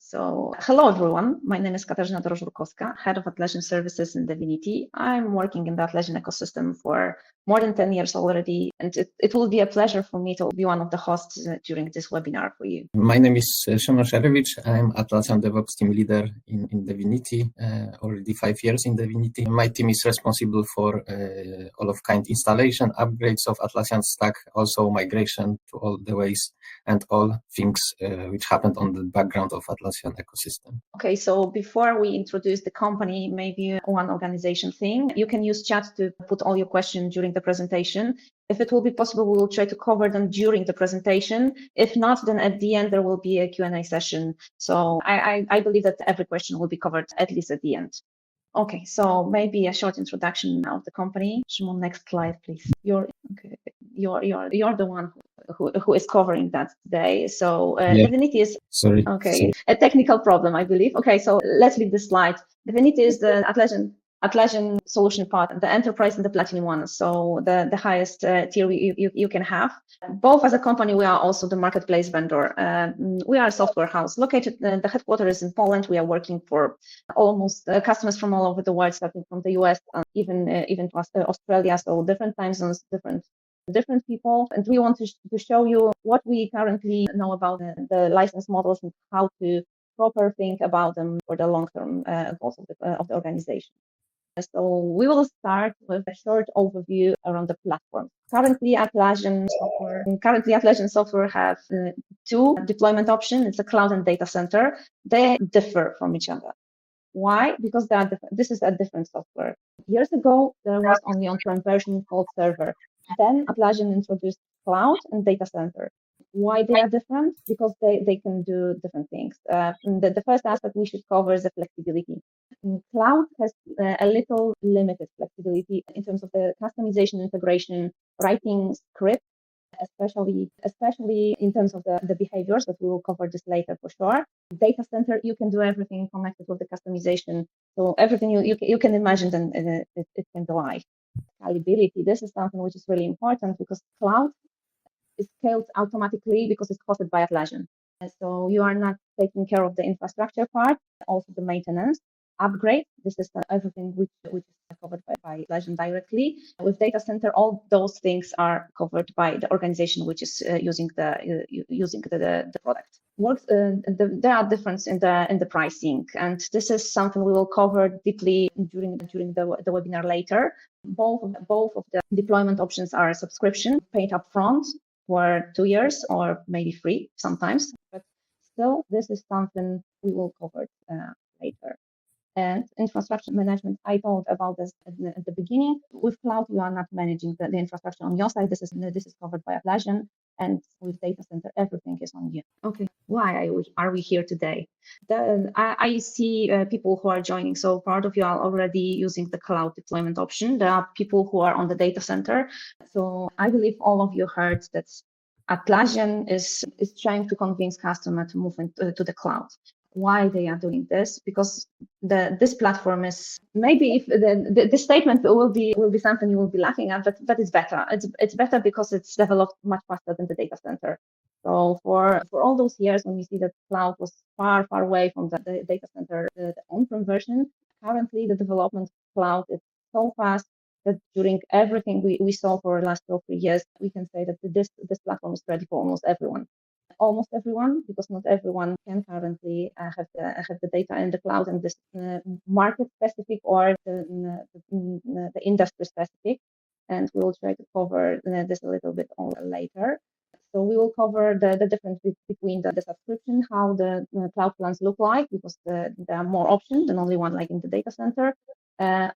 So, hello everyone. My name is Katarzyna Dorożurkowska, head of Atlassian Services in Divinity. I'm working in the Atlassian ecosystem for more than 10 years already, and it will be a pleasure for me to be one of the hosts during this webinar for you. My name is Szymon Szerewicz. I'm Atlassian DevOps team leader in Divinity, already 5 years in Divinity. My team is responsible for all of kind installation, upgrades of Atlassian stack, also migration to all the ways and all things which happened on the background of Atlassian ecosystem. Okay, so before we introduce the company, maybe one organization thing. You can use chat to put all your questions during the presentation. If it will be possible, we will try to cover them during the presentation. If not, then at the end, there will be a Q&A session. So I believe that every question will be covered at least at the end. Okay, so maybe a short introduction of the company. Szymon, next slide, please. You're the one who is covering that today. So Divinity is a technical problem, I believe. Okay, so let's leave this slide. Divinity is the Atlassian solution part, the enterprise and the platinum one. So the highest tier you can have. Both as a company, we are also the marketplace vendor. We are a software house located, the headquarters is in Poland. We are working for almost customers from all over the world, starting from the US, even to Australia. So different time zones, different people. And we want to show you what we currently know about the license models and how to proper think about them for the long-term goals of the organization. So we will start with a short overview around the platform. Currently, Atlassian software have two deployment options. It's a cloud and data center. They differ from each other. Why? Because this is a different software. Years ago, there was only on-prem version called server. Then Atlassian introduced cloud and data center. Why they are different? Because they can do different things. The first aspect we should cover is the flexibility. Cloud has a little limited flexibility in terms of the customization, integration, writing script, especially in terms of the behaviors, but we will cover this later for sure. Data center, you can do everything connected with the customization. So everything you can imagine, then it can go live. Scalability, this is something which is really important because cloud is scaled automatically because it's hosted by Atlassian. So you are not taking care of the infrastructure part, also the maintenance. Upgrade, this is everything which is covered by Atlassian directly. With data center, all those things are covered by the organization which is using the product. There are differences in the pricing, and this is something we will cover deeply during the webinar later. Both of the deployment options are subscription, paid upfront for 2 years or maybe free sometimes, but still this is something we will cover later. And infrastructure management, I told about this at the beginning. With cloud, you are not managing the infrastructure on your side. This is covered by Atlassian, and with data center, everything is on you. Okay, why are we here today? I see people who are joining. So part of you are already using the cloud deployment option. There are people who are on the data center. So I believe all of you heard that Atlassian is trying to convince customer to move into the cloud. Why they are doing this? Because this platform is, maybe if the statement will be something you will be laughing at, but it's better. It's better because it's developed much faster than the data center. So for all those years when we see that cloud was far away from the data center, the on-prem version, currently the development of cloud is so fast that during everything we saw for the last 2 or 3 years, we can say that this platform is ready for almost everyone. Almost everyone, because not everyone can currently have the data in the cloud, and this market specific or the industry specific. And we will try to cover this a little bit later. So we will cover the difference between the subscription, how the cloud plans look like, because there are more options than only one, like in the data center.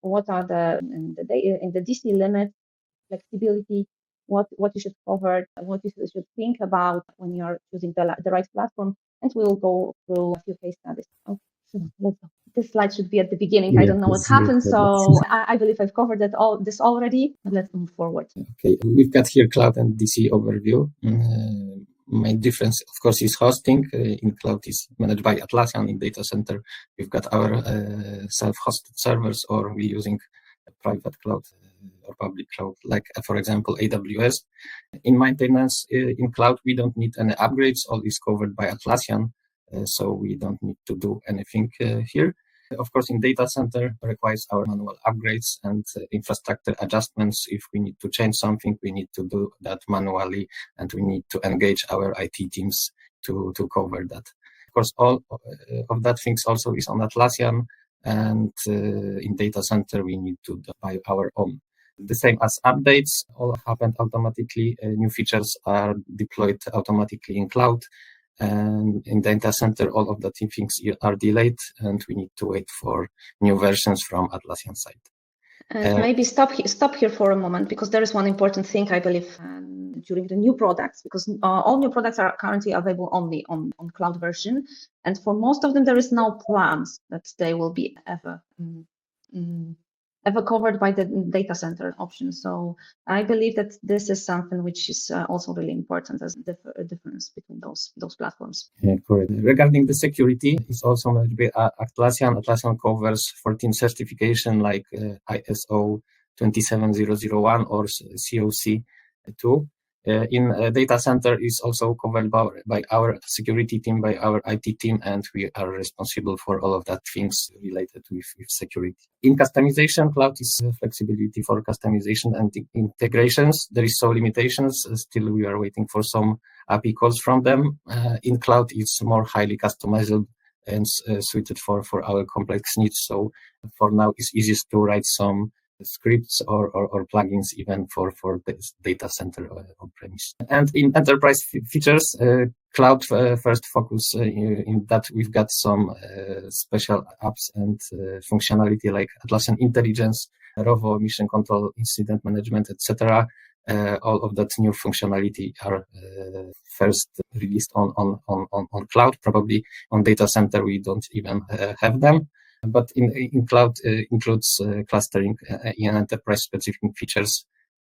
What are in the DC limit, flexibility, what you should cover, what you should think about when you're choosing the right platform, and we will go through a few case studies. Okay, so let's go. This slide should be at the beginning. Yeah, I don't know what happened, so I believe I've covered this already. Let's move forward. Okay, we've got here cloud and DC overview. Main difference, of course, is hosting. In cloud is managed by Atlassian. In data center, we've got our self-hosted servers, or we're using a private cloud or public cloud, like for example AWS. In maintenance in cloud, we don't need any upgrades. All is covered by Atlassian. so we don't need to do anything here. Of course, in data center requires our manual upgrades and infrastructure adjustments. If we need to change something, we need to do that manually, and we need to engage our IT teams to cover that. Of course, all of that things also is on Atlassian, and in data center, we need to buy our own. The same as updates, all happen automatically. New features are deployed automatically in cloud. And in data center, all of the things are delayed, and we need to wait for new versions from Atlassian side. And maybe stop here for a moment, because there is one important thing, I believe, during the new products, because all new products are currently available only on cloud version. And for most of them, there is no plans that they will be ever covered by the data center option. So I believe that this is something which is also really important as a difference between those platforms. Yeah, correct. Regarding the security, it's also managed by Atlassian. Atlassian covers 14 certification like ISO 27001 or COC 2. In data center is also covered by our security team, by our IT team, and we are responsible for all of that things related with security. In customization, cloud is flexibility for customization and integrations. There is some limitations. Still, we are waiting for some API calls from them. In cloud, it's more highly customizable and suited for our complex needs. So for now, it's easiest to write some scripts or plugins even for this data center on premise. And in enterprise features, cloud first focus in that we've got some special apps and functionality like Atlassian Intelligence, Rovo, Mission Control, Incident Management, etc. All of that new functionality are first released on cloud. Probably on data center we don't even have them. But in cloud includes clustering in enterprise specific features.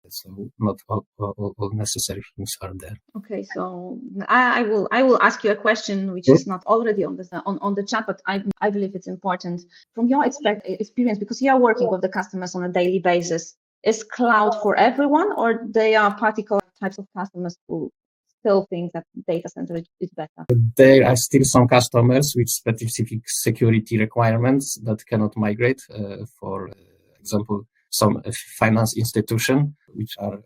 So not all necessary things are there. Okay, so I will ask you a question which is not already on the chat, but I believe it's important from your experience, because you are working with the customers on a daily basis. Is cloud for everyone, or they are particular types of customers who still think that data center is better? There are still some customers with specific security requirements that cannot migrate. For example, some finance institution, which are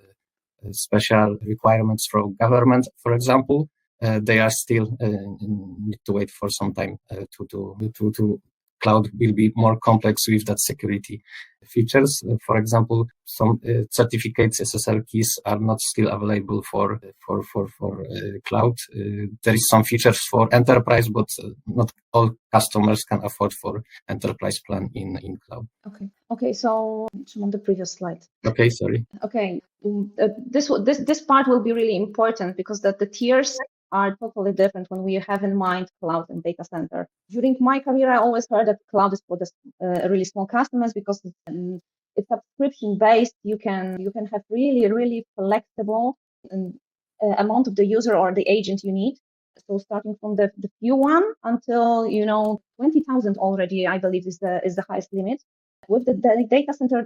special requirements from government, for example, they are still need to wait for some time to cloud will be more complex with that security features. For example, some certificates, SSL keys are not still available for cloud. There is some features for enterprise, but not all customers can afford for enterprise plan in cloud. Okay. So on the previous slide. Okay, sorry. Okay, this part will be really important, because the tiers are totally different when we have in mind cloud and data center. During my career, I always heard that cloud is for the really small customers, because it's subscription based. You can have really flexible amount of the user or the agent you need. So starting from the few one until 20,000 already, I believe is the highest limit. With the data center,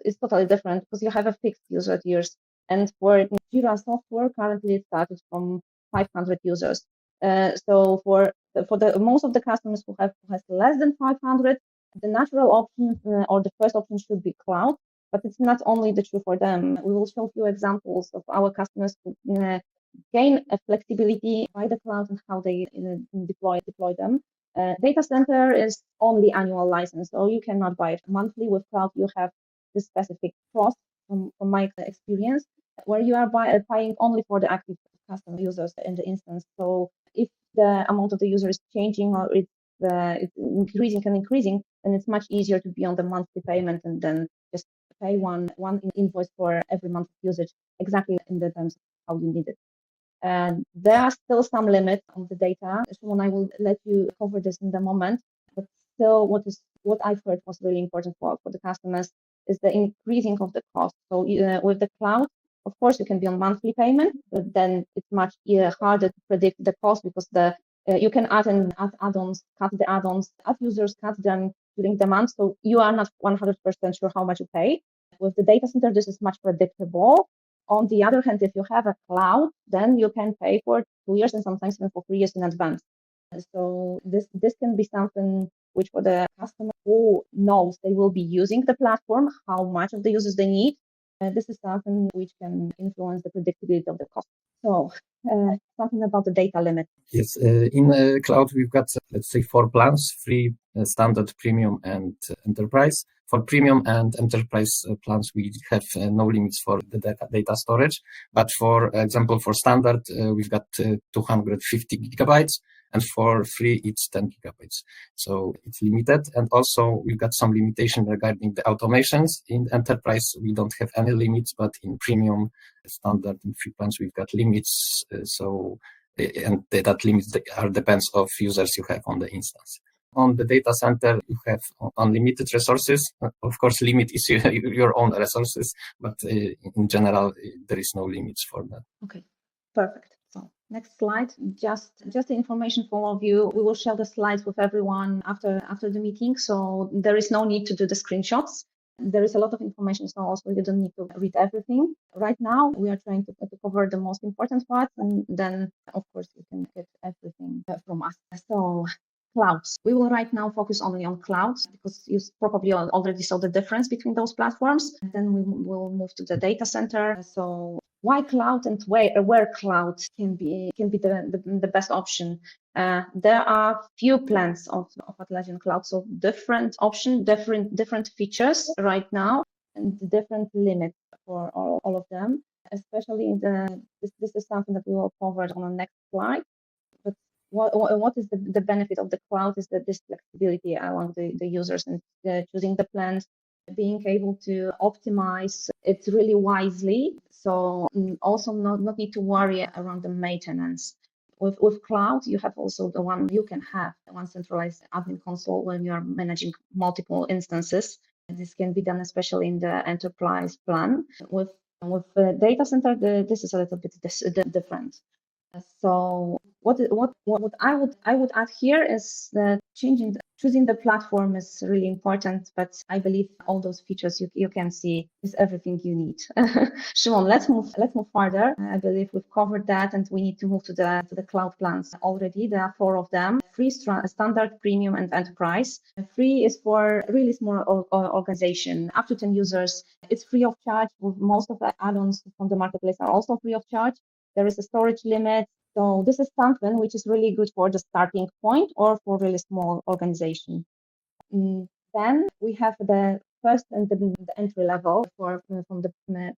it's totally different, because you have a fixed user tiers. And for Jira software, currently it started from 500 users. So for the most of the customers who has less than 500, the natural option or the first option should be cloud. But it's not only the true for them. We will show a few examples of our customers who gain a flexibility by the cloud and how they deploy them. Data center is only annual license, so you cannot buy it monthly. With cloud, you have the specific cost from my experience, where you are buying only for the active customer users in the instance. So if the amount of the user is changing, or it's increasing, then it's much easier to be on the monthly payment and then just pay one invoice for every month of usage, exactly in the terms of how you need it. And there are still some limits on the data. Shimon, I will let you cover this in the moment. But still, what I've heard was really important for the customers is the increasing of the cost. So with the cloud, of course, you can be on monthly payment, but then it's much harder to predict the cost, because you can add add-ons, cut the add-ons, add users, cut them during the month. So you are not 100% sure how much you pay. With the data center, this is much predictable. On the other hand, if you have a cloud, then you can pay for 2 years and sometimes even for 3 years in advance. So this can be something which for the customer who knows they will be using the platform, how much of the users they need. This is something which can influence the predictability of the cost. So something about the data limit. Yes, in cloud, we've got, let's say, 4 plans: free, standard, premium, and enterprise. For premium and enterprise plans, we have no limits for the data storage. But for example, for standard, we've got 250 gigabytes. And for free, it's 10 gigabytes. So it's limited. And also, we've got some limitation regarding the automations. In enterprise, we don't have any limits, but in premium, standard, and free plans, we've got limits. And that limits depends of users you have on the instance. On the data center, you have unlimited resources. Of course, limit is your own resources, but in general, there is no limits for that. Okay, perfect. So next slide, just the information for all of you. We will share the slides with everyone after the meeting, so there is no need to do the screenshots. There is a lot of information, so also you don't need to read everything. Right now, we are trying to cover the most important parts, and then, of course, you can get everything from us. So clouds. We will right now focus only on clouds because you probably already saw the difference between those platforms. And then we will move to the data center. So why cloud and where cloud can be the best option? There are few plans of Atlassian Cloud, so different option, different features right now, and different limits for all of them. Especially this is something that we will cover on the next slide. But what is the benefit of the cloud is that this flexibility along the users and choosing the plans, being able to optimize it really wisely. So also not need to worry around the maintenance. With cloud, you have also you can have one centralized admin console when you are managing multiple instances. This can be done especially in the enterprise plan. With data center, this is a little bit different. So what I would add here is that choosing the platform is really important, but I believe all those features you can see is everything you need. Shimon, let's move further. I believe we've covered that, and we need to move to the cloud plans already. There are 4 of them: free, standard, premium, and enterprise. Free is for really small organization, up to 10 users. It's free of charge. Most of the add-ons from the marketplace are also free of charge. There is a storage limit. So this is something which is really good for the starting point or for really small organization. Then we have the first and the entry level from the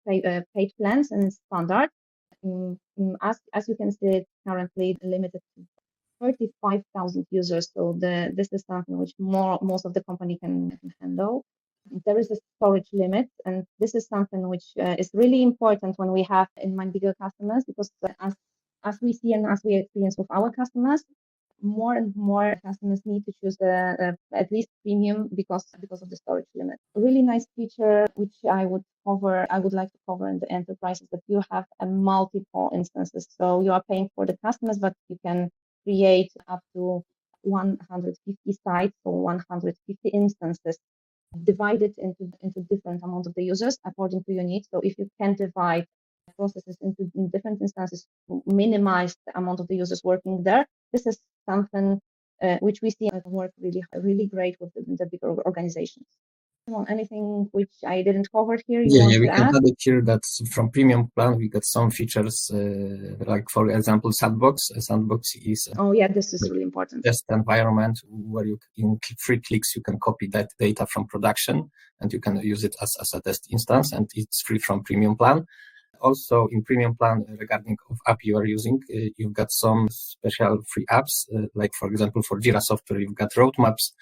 paid plans and standard. As you can see, it's currently limited to 35,000 users. So this is something which most of the company can handle. There is a storage limit, and this is something which is really important when we have in mind bigger customers, because as we see and as we experience with our customers, more and more customers need to choose at least premium because of the storage limit. A really nice feature which I would like to cover in the enterprise is that you have multiple instances. So you are paying for the customers, but you can create up to 150 sites or 150 instances, divided into different amounts of the users according to your needs. So if you can divide processes into different instances to minimize the amount of the users working there, this is something which we see work really great with the bigger organizations. Anything which I didn't cover here? We can add it here that from premium plan we got some features like, for example, sandbox. A sandbox is this is really important. Test environment where you in 3 clicks you can copy that data from production and you can use it as a test instance, and it's free from premium plan. Also, in premium plan, regarding of app you are using, you've got some special free apps, like, for example, for Jira software, you've got roadmaps.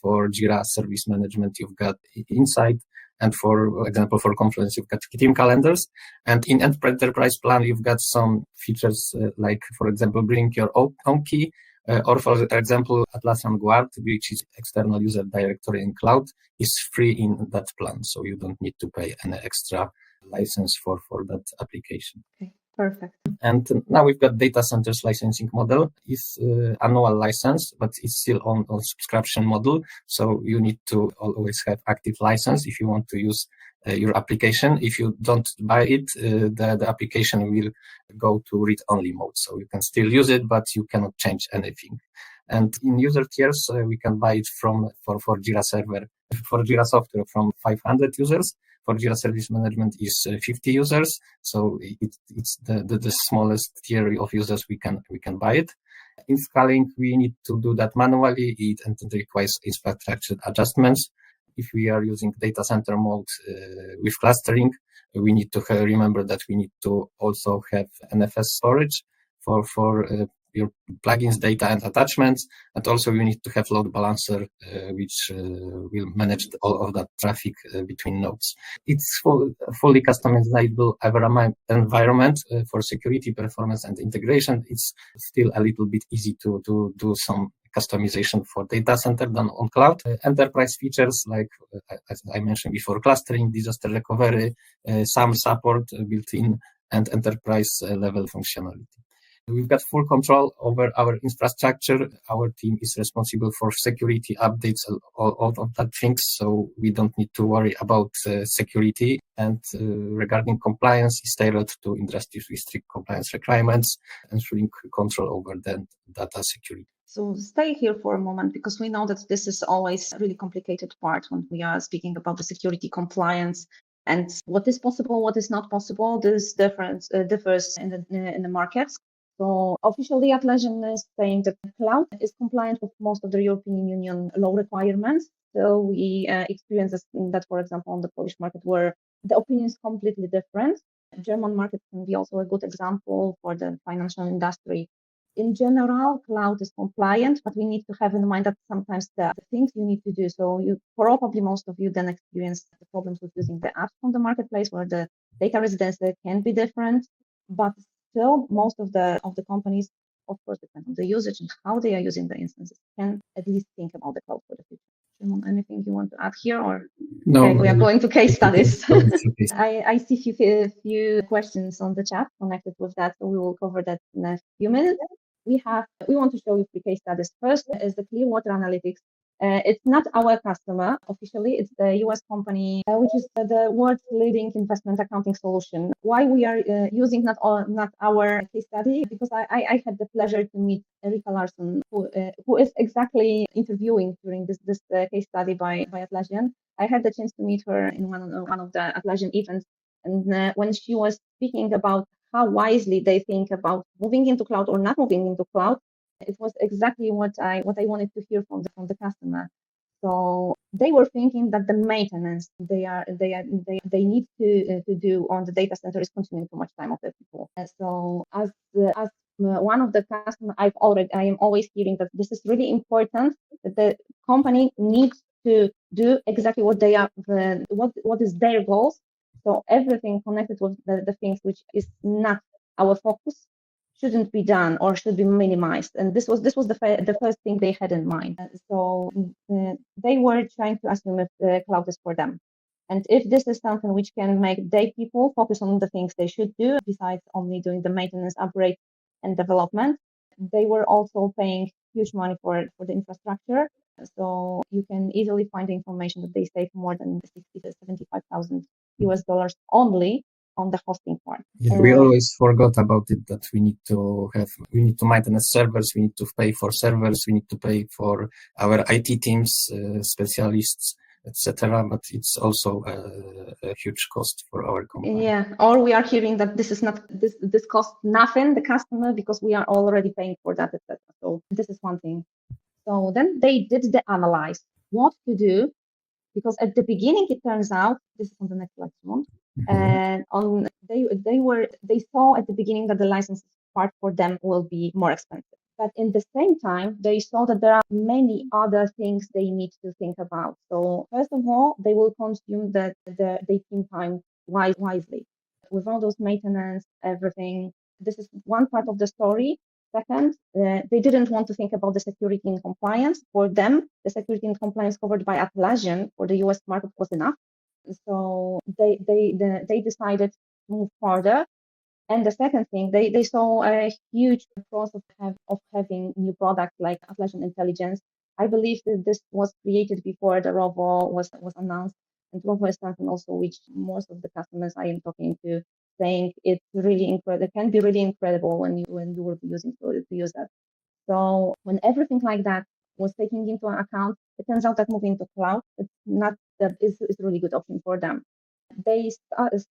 For Jira service management, you've got Insight. And for example, for Confluence, you've got team calendars. And in enterprise plan, you've got some features like, for example, bring your own key. Or for example, Atlassian Guard, which is external user directory in cloud, is free in that plan. So you don't need to pay any extra license for that application. Okay, perfect. And now we've got data centers licensing model. It's annual license, but it's still on subscription model. So you need to always have active license if you want to use your application. If you don't buy it, the application will go to read-only mode. So you can still use it, but you cannot change anything. And in user tiers, we can buy it for Jira Server, for Jira Software from 500 users. For Jira Service Management is 50 users. So it's the smallest tier of users we can buy it. In scaling, we need to do that manually. It requires infrastructure adjustments. If we are using data center mode with clustering, we need to remember that we need to also have NFS storage for your plugins, data, and attachments. And also you need to have load balancer, which will manage all of that traffic between nodes. It's fully customizable environment for security, performance, and integration. It's still a little bit easy to do some customization for data center than on cloud. Enterprise features like, as I mentioned before, clustering, disaster recovery, some support built in, and enterprise level functionality. We've got full control over our infrastructure. Our team is responsible for security updates, all of that things. So we don't need to worry about security. And regarding compliance, it's tailored to industries with strict compliance requirements, ensuring control over the data security. So stay here for a moment, because we know that this is always a really complicated part when we are speaking about the security compliance and what is possible, what is not possible. This differs in the markets. So officially, Atlassian is saying that cloud is compliant with most of the European Union law requirements. So we experience that, for example, on the Polish market, where the opinion is completely different. The German market can be also a good example for the financial industry. In general, cloud is compliant, but we need to have in mind that sometimes the things you need to do. So probably most of you then experience the problems with using the apps from the marketplace, where the data residency can be different, but still, most of the companies, of course, depend on the usage and how they are using the instances, can at least think about the cloud for the future. Shimon, anything you want to add here, or no? Okay, we are going to case studies. Okay. I see a few questions on the chat connected with that, so we will cover that in a few minutes. We want to show you three case studies. First is the Clearwater Analytics. It's not our customer officially, it's the US company, which is the world's leading investment accounting solution. Why we are using not our case study? Because I had the pleasure to meet Erika Larsson, who is exactly interviewing during this case study by Atlassian. I had the chance to meet her in one of the Atlassian events, and when she was speaking about how wisely they think about moving into cloud or not moving into cloud, it was exactly what I wanted to hear from the customer. So they were thinking that the maintenance they need to do on the data center is consuming too much time of the people. And so as one of the customers, I am always hearing that this is really important, that the company needs to do exactly what they are, what is their goals. So everything connected with the things which is not our focus shouldn't be done or should be minimized. And this was the first thing they had in mind. So they were trying to assume if the cloud is for them. And if this is something which can make their people focus on the things they should do, besides only doing the maintenance, upgrade, and development, they were also paying huge money for the infrastructure. So you can easily find the information that they save more than 60 to 75,000 US dollars only on the hosting part. Yeah, we always forgot about it, that we need to maintain servers, we need to pay for servers, we need to pay for our IT teams, specialists, etc. But it's also a huge cost for our company. Yeah, or we are hearing that this costs nothing the customer because we are already paying for that, etc. So this is one thing. So then they did the analyze what to do, because at the beginning it turns out, this is on the next slide, Simon, and they saw at the beginning that the license part for them will be more expensive. But in the same time, they saw that there are many other things they need to think about. So first of all, they will consume their team time wisely. With all those maintenance, everything, this is one part of the story. Second, they didn't want to think about the security and compliance. For them, the security and compliance covered by Atlassian for the US market was enough. So they decided to move further. And the second thing, they saw a huge process of having new products like Atlassian Intelligence. I believe that this was created before the Rovo was announced. And Rovo is something also which most of the customers I am talking to saying it's really incredible. It can be really incredible when you will be using to use that. So when everything like that was taken into account, it turns out that moving to cloud is a really good option for them. They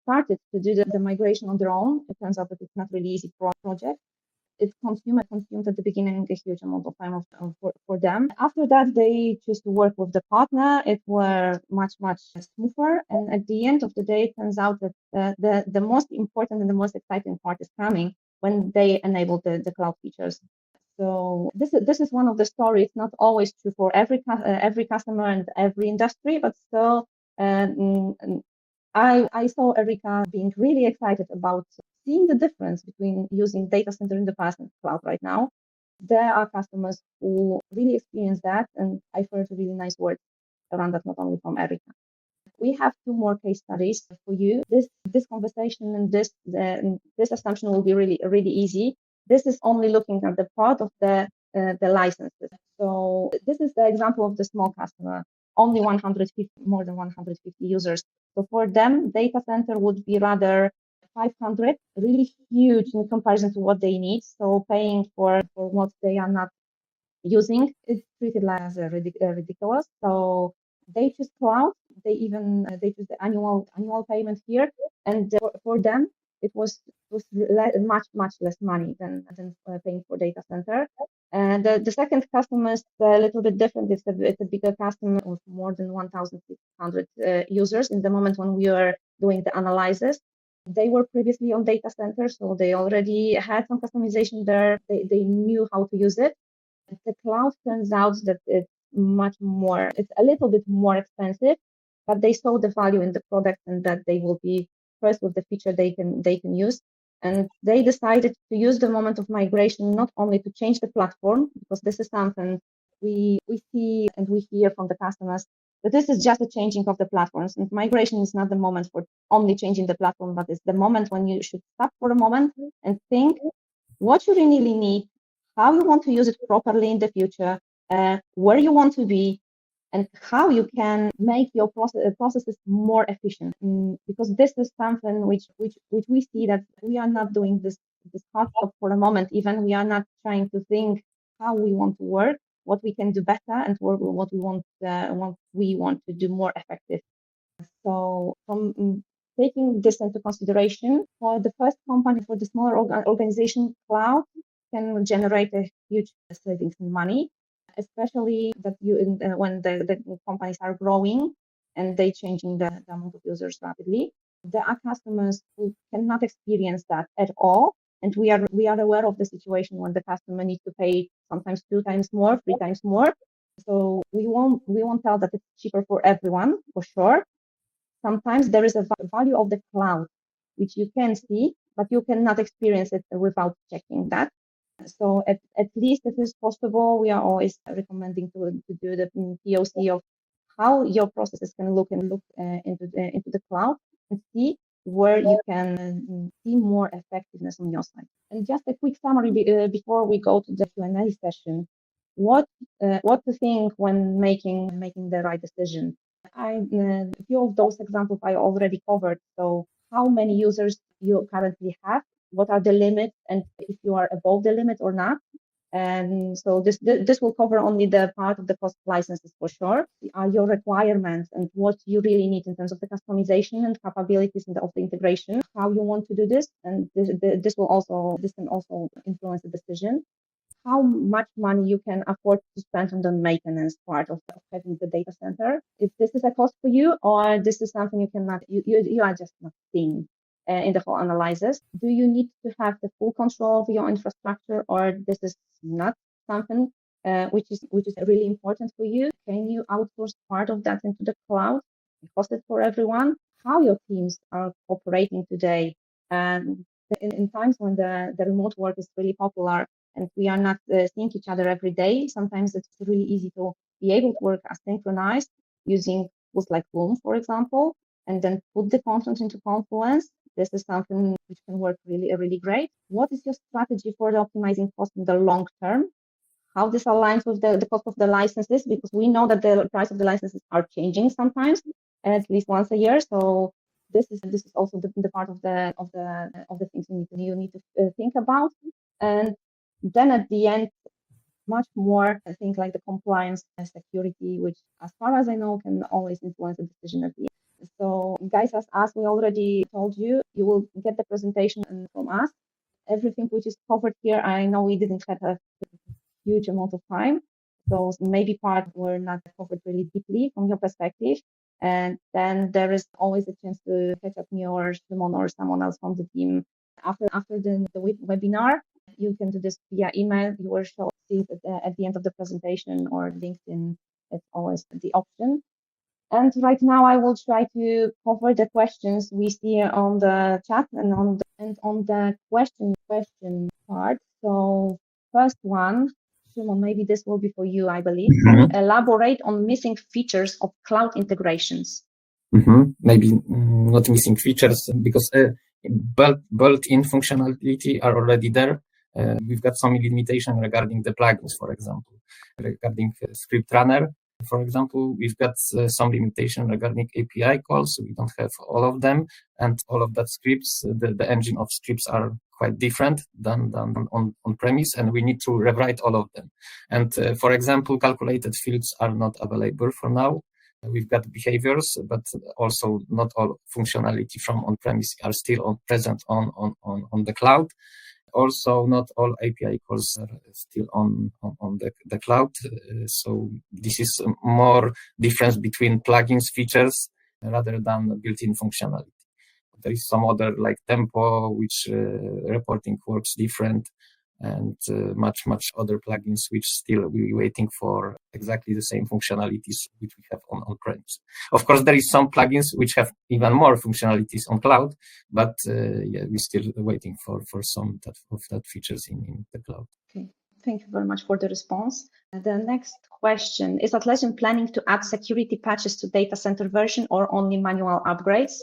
started to do the migration on their own. It turns out that it's not really easy project. It consumed at the beginning a huge amount of time for them. After that, they choose to work with the partner. It were much smoother. And at the end of the day, it turns out that the most important and the most exciting part is coming when they enable the cloud features. So this is one of the stories. It's not always true for every customer and every industry, but still, I saw Erika being really excited about seeing the difference between using data center in the past and cloud right now. There are customers who really experience that, and I've heard really nice words around that, not only from Erika. We have two more case studies for you. This conversation and this assumption will be really easy. This is only looking at the part of the licenses. So this is the example of the small customer, only more than 150 users. So for them, data center would be rather 500, really huge in comparison to what they need. So paying for what they are not using is treated as ridiculous. So they choose cloud. They choose the annual payment here, and for them it was much less money than paying for data center. And the second customer is a little bit different. It's a bigger customer with more than 1,600 users in the moment when we are doing the analysis. They were previously on data center, so they already had some customization there. They knew how to use it. The cloud turns out that it's a little bit more expensive, but they saw the value in the product and that they will be first with the feature they can use. And they decided to use the moment of migration not only to change the platform, because this is something we see and we hear from the customers, that this is just a changing of the platforms, and migration is not the moment for only changing the platform, but it's the moment when you should stop for a moment and think what you really need, how you want to use it properly in the future, where you want to be, and how you can make your processes more efficient. Because this is something which we see that we are not doing this hard stop for a moment. Even we are not trying to think how we want to work, what we can do better, and what we want to do more effective. So from taking this into consideration, for the first company, for the smaller organization, cloud can generate a huge savings in money, especially that when the companies are growing and they changing the amount of users rapidly. There are customers who cannot experience that at all, and we are aware of the situation when the customer needs to pay sometimes 2 times more, 3 times more. So we won't tell that it's cheaper for everyone, for sure. Sometimes there is a value of the cloud, which you can see, but you cannot experience it without checking that. So at least if it's possible, we are always recommending to do the POC of how your processes can look into the cloud and see where you can see more effectiveness on your side. And just a quick summary before we go to the Q&A session. What to think when making the right decision? A few of those examples I already covered. So how many users you currently have, what are the limits, and if you are above the limit or not. And so this will cover only the part of the cost of licenses for sure. Are your requirements and what you really need in terms of the customization and capabilities of the integration, how you want to do this, and this can also influence the decision. How much money you can afford to spend on the maintenance part of having the data center. If this is a cost for you, or this is something you are just not seeing in the whole analysis. Do you need to have the full control of your infrastructure, or this is not something which is really important for you? Can you outsource part of that into the cloud, host it for everyone? How your teams are operating today, and in times when the remote work is really popular, and we are not seeing each other every day, sometimes it's really easy to be able to work asynchronized using tools like Loom, for example, and then put the content into Confluence. This is something which can work really great. What is your strategy for optimizing cost in the long term? How this aligns with the cost of the licenses, because we know that the price of the licenses are changing sometimes, at least once a year. So this is also the part of the things you need to think about. And then at the end, much more, I think, like the compliance and security, which as far as I know can always influence the decision at the end. So guys, as we already told you, you will get the presentation from us. Everything which is covered here, I know we didn't have a huge amount of time, so maybe part were not covered really deeply from your perspective. And then there is always a chance to catch up me or Simon or someone else from the team after the webinar. You can do this via email. You will see it at the end of the presentation, or LinkedIn. It's always the option. And right now, I will try to cover the questions we see on the chat and on the question part. So first one, Simon, maybe this will be for you, I believe. Mm-hmm. Elaborate on missing features of cloud integrations. Mm-hmm. Maybe not missing features because built-in functionality are already there. We've got some limitation regarding the plugins, for example, regarding ScriptRunner. For example, we've got some limitation regarding API calls. We don't have all of them, and all of that scripts, the engine of scripts are quite different than on premise, and we need to rewrite all of them. And for example, calculated fields are not available for now. We've got behaviors, but also not all functionality from on-premise are still present on the cloud. Also, not all API calls are still on the cloud. So this is more difference between plugins features rather than built-in functionality. There is some other like tempo, which reporting works different, and much other plugins which still we're waiting for exactly the same functionalities which we have on-premise. Of course, there is some plugins which have even more functionalities on cloud, but we're still waiting for some of that features in the cloud. Okay, thank you very much for the response. The next question, is Atlassian planning to add security patches to data center version or only manual upgrades?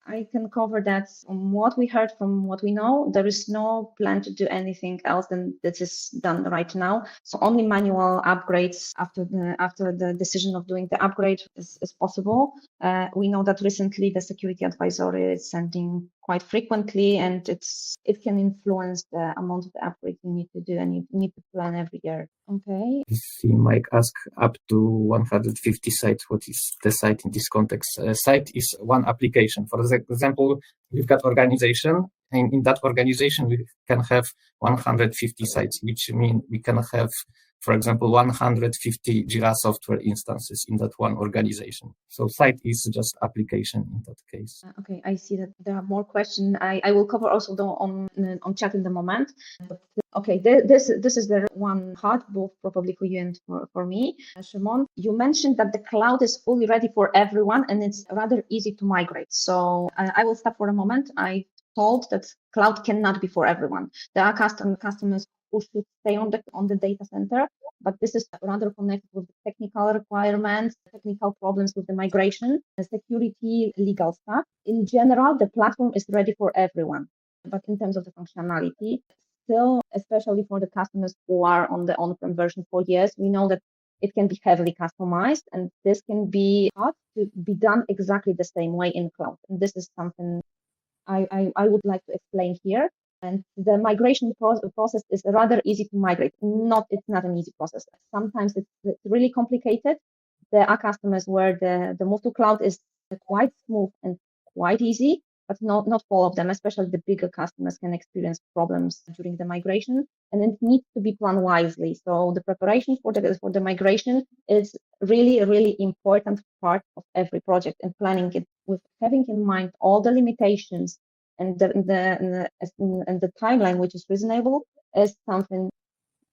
I can cover that. From what we heard, from what we know, there is no plan to do anything else than that is done right now. So only manual upgrades after the decision of doing the upgrade is possible. We know that recently the security advisory is sending quite frequently, and it can influence the amount of the upgrade you need to do, and you need to plan every year. Okay. You might ask up to 150 sites. What is the site in this context? Site is one application. For example, we've got organization, and in that organization, we can have 150 sites, which means we can have, for example, 150 Jira software instances in that one organization. So site is just application in that case. Okay, I see that there are more questions. I will cover also on chat in the moment. But, okay, this is the one hard, both probably for you and for me. Shimon, you mentioned that the cloud is fully ready for everyone and it's rather easy to migrate. So I will stop for a moment. I told that cloud cannot be for everyone. There are customers who should stay on the data center, but this is rather connected with the technical requirements, technical problems with the migration, the security, legal stuff. In general, the platform is ready for everyone. But in terms of the functionality, still, especially for the customers who are on the on-prem version for years, we know that it can be heavily customized, and this can be hard to be done exactly the same way in cloud. And this is something I would like to explain here. And the migration process is rather easy to migrate. It's not an easy process. Sometimes it's really complicated. There are customers where the move to cloud is quite smooth and quite easy, but not all of them, especially the bigger customers can experience problems during the migration, and it needs to be planned wisely. So the preparation for the migration is really, really important part of every project, and planning it with having in mind all the limitations and the timeline, which is reasonable, is something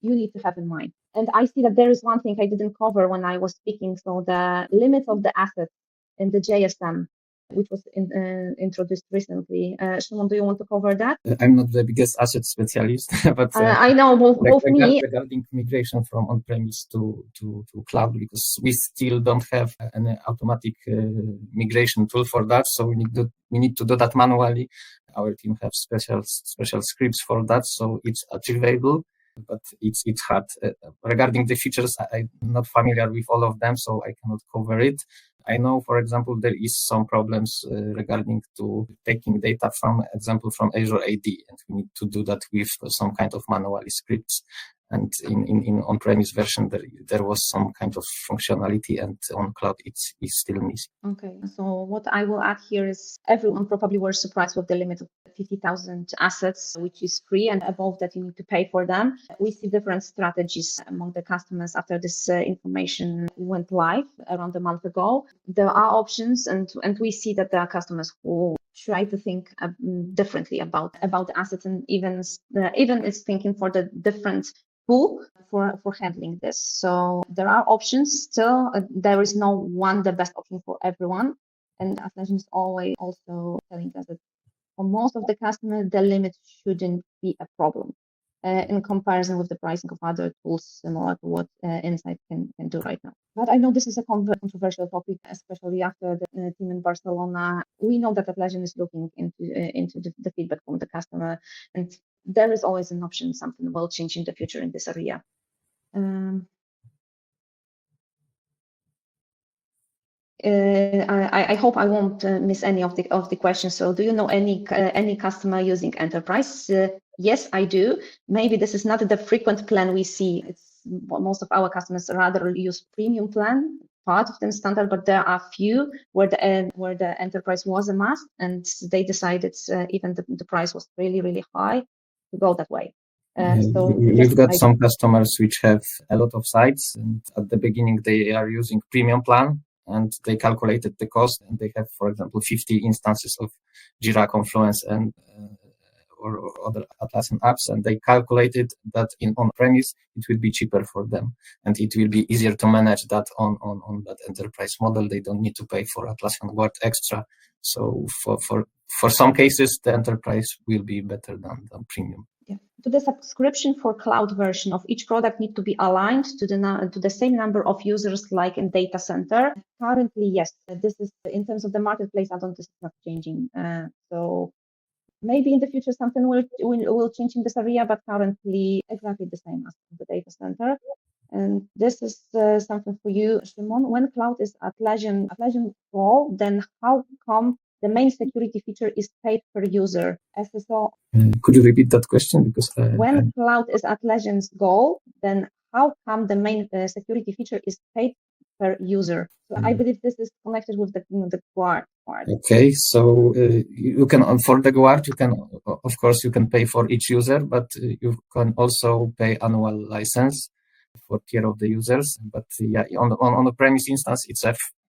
you need to have in mind. And I see that there is one thing I didn't cover when I was speaking. So the limits of the assets in the JSM, which was introduced recently. Shimon, do you want to cover that? I'm not the biggest asset specialist, but I know both me. Regarding migration from on-premise to cloud, because we still don't have an automatic migration tool for that, so we need to do that manually. Our team have special scripts for that, so it's achievable, but it's hard. Regarding the features, I'm not familiar with all of them, so I cannot cover it. I know, for example, there is some problems regarding to taking data from Azure AD, and we need to do that with some kind of manual scripts. And in on-premise version, there was some kind of functionality, and on cloud, it's still missing. Okay, so what I will add here is everyone probably were surprised with the limit of 50,000 assets, which is free, and above that you need to pay for them. We see different strategies among the customers after this information went live around a month ago. There are options, and we see that there are customers who try to think differently about assets, and even is thinking for the different pool for handling this. So there are options still. There is no one the best option for everyone. And Atlassian is always also telling us that for most of the customers, the limit shouldn't be a problem in comparison with the pricing of other tools similar to what Insight can do right now. But I know this is a controversial topic, especially after the team in Barcelona. We know that Atlassian is looking into the feedback from the customer, and there is always an option. Something will change in the future in this area. I hope I won't miss any of the questions. So, do you know any customer using enterprise? Yes, I do. Maybe this is not the frequent plan we see. It's most of our customers rather use premium plan, part of them standard, but there are few where the enterprise was a must, and they decided even the price was really high to go that way. So we've got some customers which have a lot of sites, and at the beginning they are using premium plan, and they calculated the cost, and they have, for example, 50 instances of Jira, Confluence, and or other Atlassian apps, and they calculated that in on-premise it will be cheaper for them, and it will be easier to manage that on that enterprise model. They don't need to pay for Atlassian Guard extra. So for some cases, the enterprise will be better than premium. Yeah. So the subscription for cloud version of each product need to be aligned to the same number of users like in data center. Currently, yes, this is in terms of the marketplace. I don't think it's not changing. So maybe in the future something will change in this area, but currently exactly the same as the data center. And this is something for you, Szymon. When cloud is Atlassian goal, then how come the main security feature is paid per user? SSO. Could you repeat that question? Because when cloud is Atlassian's goal, then how come the main security feature is paid per user? So I believe this is connected with the Guard part. Okay, so you can, for the Guard, you can, of course, you can pay for each user, but you can also pay annual license for tier of the users. But yeah, on the premise instance, it's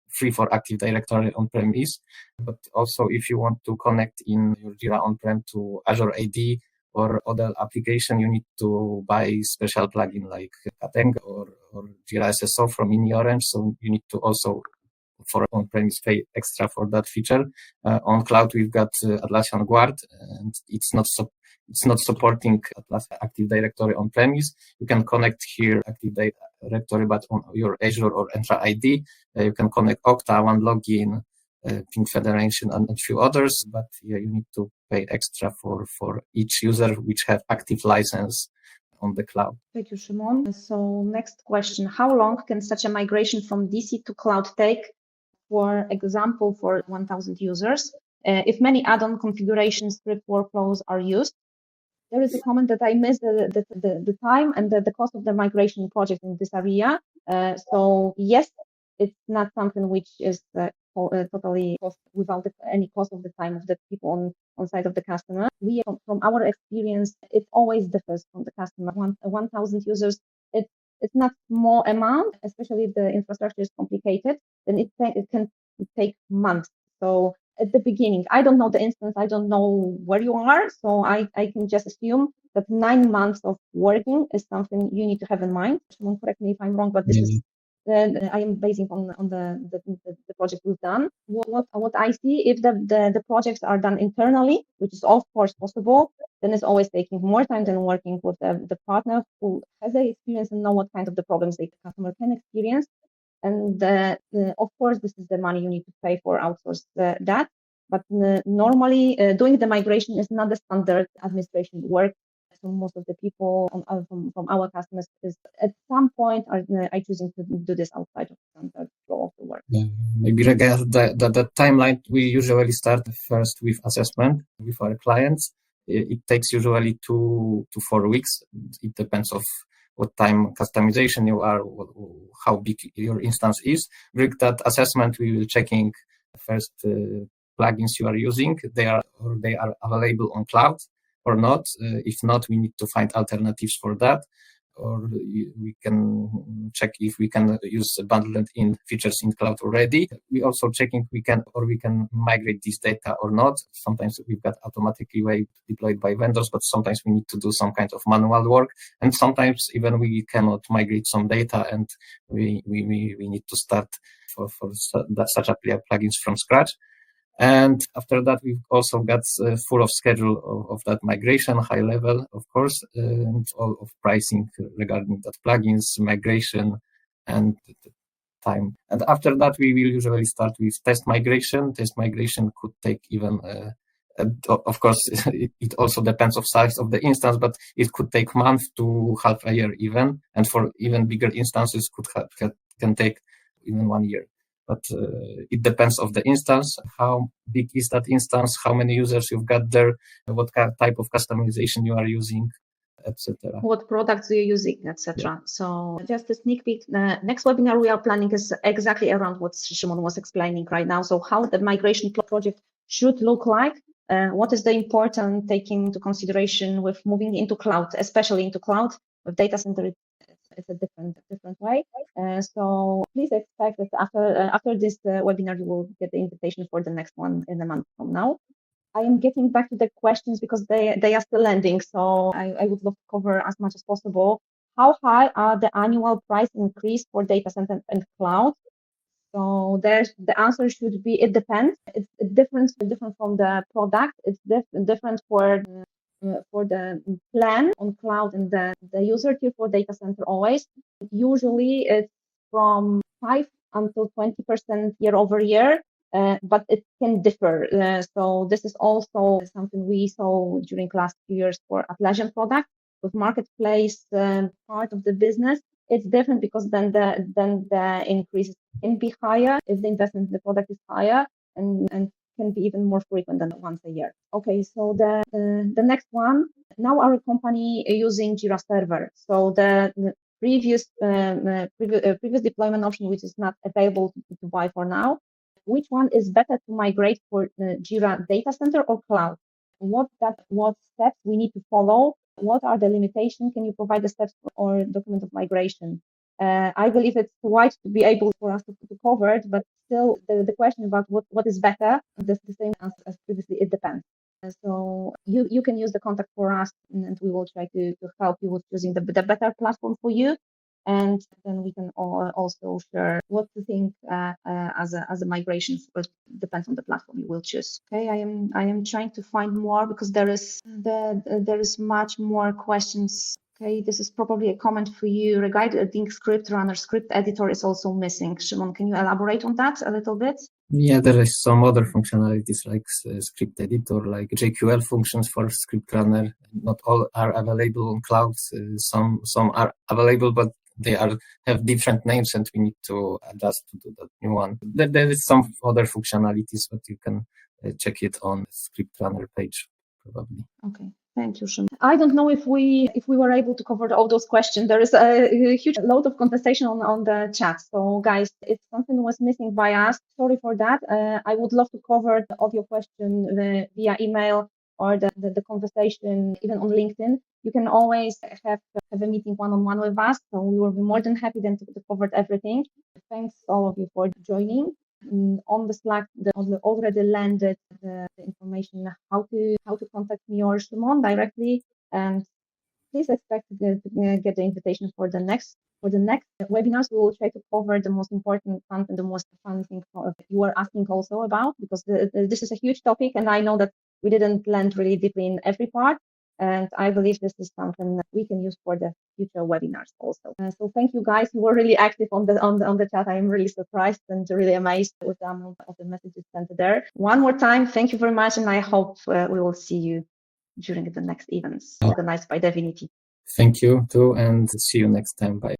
free for Active Directory on-premise. But also, if you want to connect in your Jira on-prem to Azure AD or other application, you need to buy special plugin like Kateng or Jira SSO from InniOrange. So you need to also, for on-premise, pay extra for that feature. On cloud, we've got Atlassian Guard, and it's not supporting Atlassian Active Directory on-premise. You can connect here Active Directory, but on your Azure or Entra ID, you can connect Okta, OneLogin, Ping Federation, and a few others. But yeah, you need to pay extra for each user which have active license on the cloud. Thank you, Szymon. So next question: how long can such a migration from DC to cloud take? For example, for 1,000 users, if many add-on configuration script workflows are used. There is a comment that I missed the time and the cost of the migration project in this area. So yes, it's not something which is totally cost without any cost of the time of the people on site of the customer. We, from our experience, it always differs from the customer. 1,000 users, it's not small amount, especially if the infrastructure is complicated, then it can take months. So at the beginning, I don't know the instance, I don't know where you are, so I can just assume that 9 months of working is something you need to have in mind. Someone correct me if I'm wrong, but this is I am basing on the project we've done. What I see, if the projects are done internally, which is of course possible, then it's always taking more time than working with the partner who has the experience and know what kind of the problems the customer can experience. And of course, this is the money you need to pay for outsource that. But normally, doing the migration is not the standard administration work. So most of the people from our customers is at some point are choosing to do this outside of the standard flow of the work. Maybe regarding the timeline, we usually start first with assessment with our clients. It takes usually 2 to 4 weeks. It depends of what time customization you are, how big your instance is. During that assessment, we will checking first plugins you are using. They are available on cloud or not. If not, we need to find alternatives for that. Or we can check if we can use bundled in features in cloud already. We also checking we can migrate this data or not. Sometimes we've got automatically way deployed by vendors, but sometimes we need to do some kind of manual work. And sometimes even we cannot migrate some data and we need to start for such a plugins from scratch. And after that, we've also got full of schedule of that migration, high level, of course, and all of pricing regarding that plugins, migration, and the time. And after that, we will usually start with test migration. Test migration could take even, of course, it also depends of size of the instance, but it could take months to half a year even. And for even bigger instances, can take even 1 year. But it depends of the instance, how big is that instance, how many users you've got there, what type of customization you are using, etc. What products are you using, etc. Yeah. So just a sneak peek. Next webinar we are planning is exactly around what Szymon was explaining right now. So how the migration project should look like, what is the important taking into consideration with moving into cloud, especially into cloud with data center. It's a different way. So please expect that after this webinar, you will get the invitation for the next one in a month from now. I am getting back to the questions because they are still landing. So I would love to cover as much as possible. How high are the annual price increase for data center and cloud? So the answer should be, it depends. It's different from the product. It's different for the plan on cloud and the user tier for data center always. Usually it's from 5 until 20% year over year, but it can differ. So this is also something we saw during last few years for Atlassian product with marketplace part of the business. It's different because then the increase can be higher if the investment in the product is higher and can be even more frequent than once a year. Okay, so the next one. Now our company using Jira Server. So the previous deployment option, which is not available to buy for now. Which one is better to migrate for Jira Data Center or Cloud? What steps we need to follow? What are the limitations? Can you provide the steps or document of migration? I believe it's wide to be able for us to cover it, but still the question about what is better, the same as previously, it depends. So you can use the contact for us and we will try to help you with choosing the better platform for you. And then we can also share what to think as a migration. It depends on the platform you will choose. Okay, I am trying to find more because there is much more questions. Okay, this is probably a comment for you regarding ScriptRunner. Script editor is also missing. Szymon, can you elaborate on that a little bit? Yeah, there is some other functionalities like script editor, like JQL functions for ScriptRunner. Not all are available on clouds. Some are available, but they have different names, and we need to adjust to that new one. There is some other functionalities, but you can check it on the ScriptRunner page, probably. Okay. Thank you, Szymon. I don't know if we were able to cover all those questions. There is a huge load of conversation on the chat. So guys, if something was missing by us, sorry for that. I would love to cover all your questions via email or the conversation even on LinkedIn. You can always have a meeting one-on-one with us. So we will be more than happy then to cover everything. Thanks all of you for joining. On the Slack, already landed the information how to contact me or Szymon directly, and please expect to get the invitation for the next webinars. We will try to cover the most important and the most fun thing you are asking also about, because this is a huge topic, and I know that we didn't land really deeply in every part. And I believe this is something that we can use for the future webinars also. So thank you guys. You were really active on the chat. I am really surprised and really amazed with the amount of the messages sent there. One more time, thank you very much, and I hope we will see you during the next events organized by Divinity. Thank you too, and see you next time. Bye.